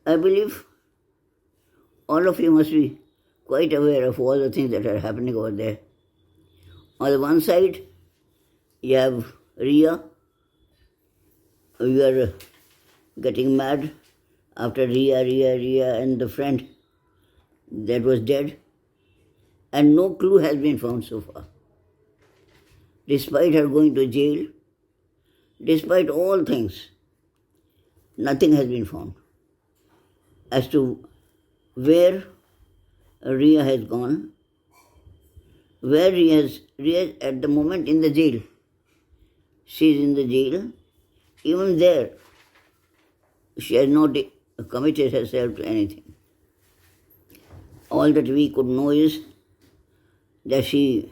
I believe all of you must be quite aware of all the things that are happening over there. On the one side, you have Ria. You are getting mad after Ria, and the friend that was dead, and no clue has been found so far. Despite her going to jail, despite all things, nothing has been found as to where Ria has gone, where Ria at the moment in the jail. She is in the jail. Even there, she has not committed herself to anything. All that we could know is that she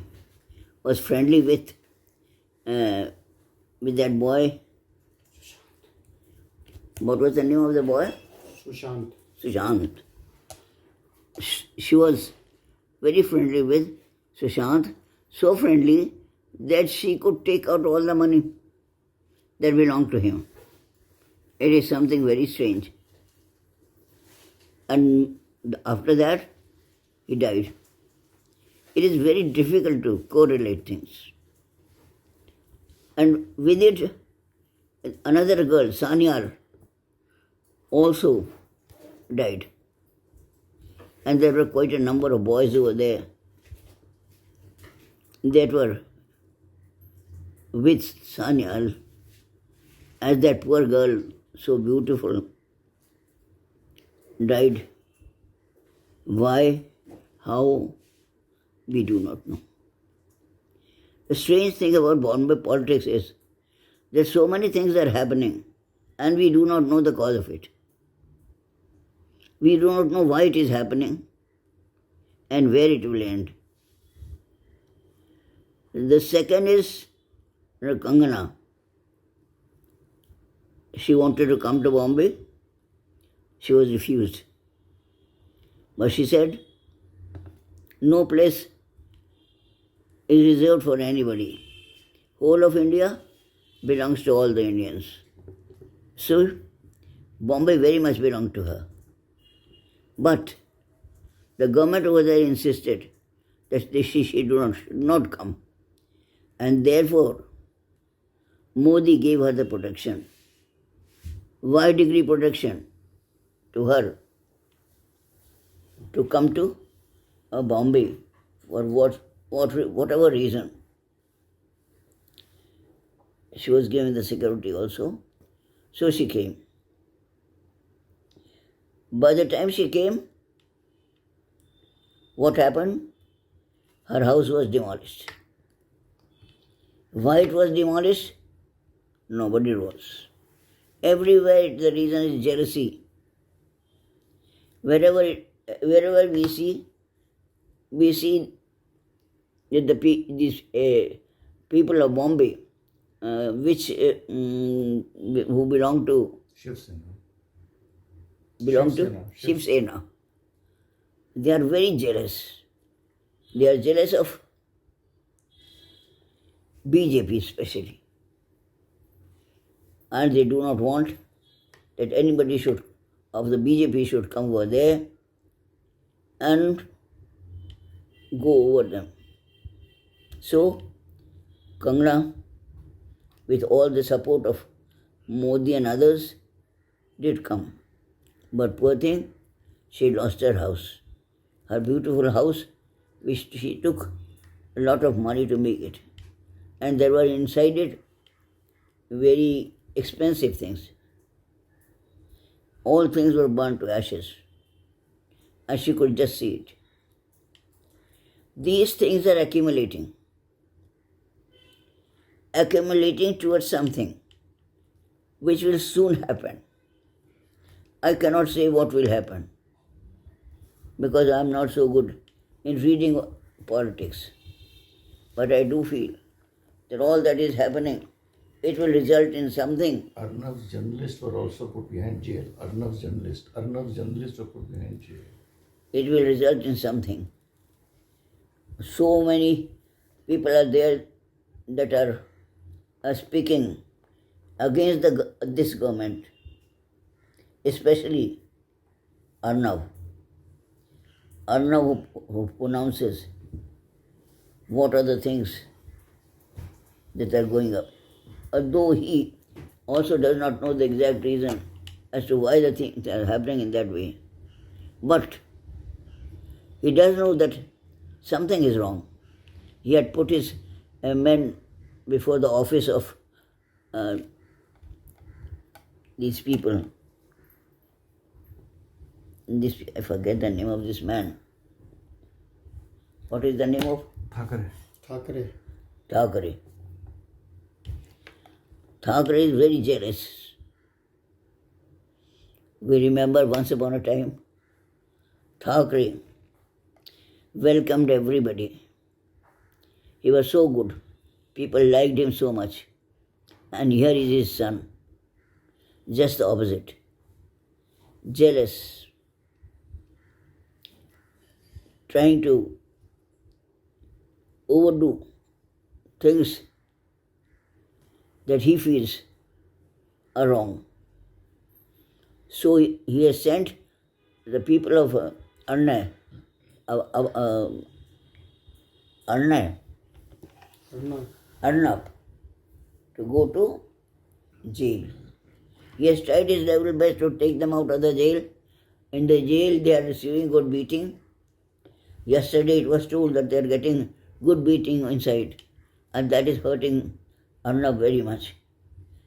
was friendly with that boy. What was the name of the boy? Sushant. Sushant. She was very friendly with Sushant, so friendly that she could take out all the money that belonged to him. It is something very strange. And after that, he died. It is very difficult to correlate things. And with it, another girl, Sanyal, also died. And there were quite a number of boys over there that were with Sanyal, as that poor girl, so beautiful, died. Why, how, we do not know. The strange thing about Bombay politics is that so many things are happening and we do not know the cause of it. We do not know why it is happening and where it will end. The second is Kangana. She wanted to come to Bombay. She was refused. But she said, no place is reserved for anybody. Whole of India belongs to all the Indians. So, Bombay very much belonged to her. But the government over there insisted that she should not come. And therefore, Modi gave her the protection. Why degree protection to her? To come to Bombay for whatever reason. She was given the security also. So she came. By the time she came, what happened? Her house was demolished. Why it was demolished? Nobody knows. Everywhere the reason is jealousy. Wherever we see that these people of Bombay, who belong to Shiv Sena. They are very jealous. They are jealous of BJP especially. And they do not want that anybody of the BJP should come over there and go over them. So, Kangana, with all the support of Modi and others, did come. But poor thing, she lost her house. Her beautiful house, which she took a lot of money to make it. And there were inside it very expensive things. All things were burnt to ashes. And she could just see it. These things are accumulating towards something which will soon happen. I cannot say what will happen because I am not so good in reading politics. But I do feel that all that is happening, it will result in something. Arnav's journalists were also put behind jail. Arnav's journalists were put behind jail. It will result in something. So many people are there that are speaking against this government, especially Arnav. Arnav who pronounces what are the things that are going up. Although he also does not know the exact reason as to why the things are happening in that way. But he does know that something is wrong. He had put his men before the office of these people. I forget the name of this man. What is the name of? Thakre. Thakre. Thakre is very jealous. We remember once upon a time, Thakre welcomed everybody. He was so good. People liked him so much. And here is his son, just the opposite. Jealous, trying to overdo things that he feels are wrong. So he has sent the people of Arnab to go to jail. He has tried his level best to take them out of the jail. In the jail, they are receiving good beating. Yesterday, it was told that they are getting good beating inside, and that is hurting Arnab very much.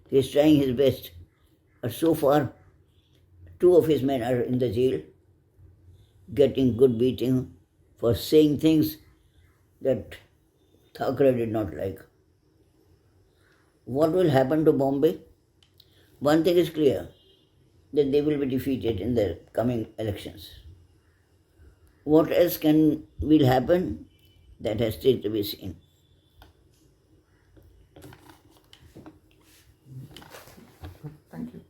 He is trying his best, but so far, 2 of his men are in the jail, getting good beating for saying things that Thakre did not like. What will happen to Bombay? One thing is clear, that they will be defeated in the coming elections. What else will happen? That has still to be seen. Thank you.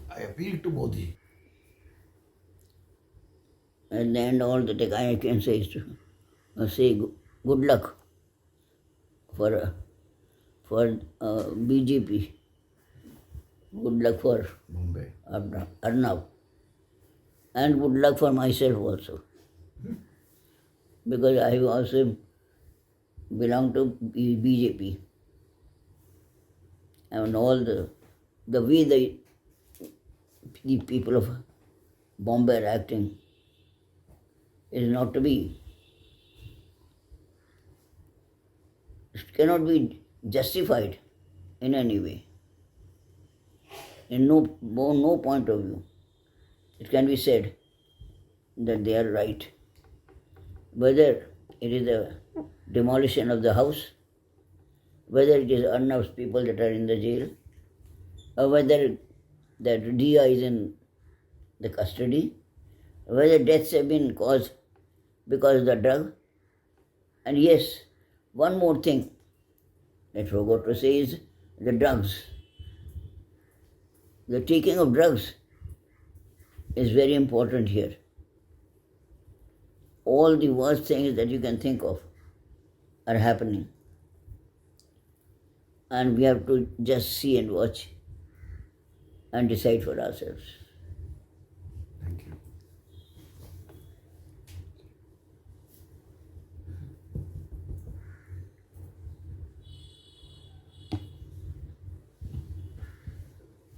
I appeal to Modi. At the end, all that I can say is to say good luck for BJP. Good luck for Bombay. Arnav. And good luck for myself also. Because I also belong to BJP. And all the way the people of Bombay are acting is not to be, it cannot be justified in any way. In no point of view, it can be said that they are right. Whether it is the demolition of the house, whether it is Arnav's people that are in the jail, or whether that Dia is in the custody, whether deaths have been caused because of the drug. And yes, one more thing I forgot to say is the drugs. The taking of drugs is very important here. All the worst things that you can think of are happening. And we have to just see and watch and decide for ourselves.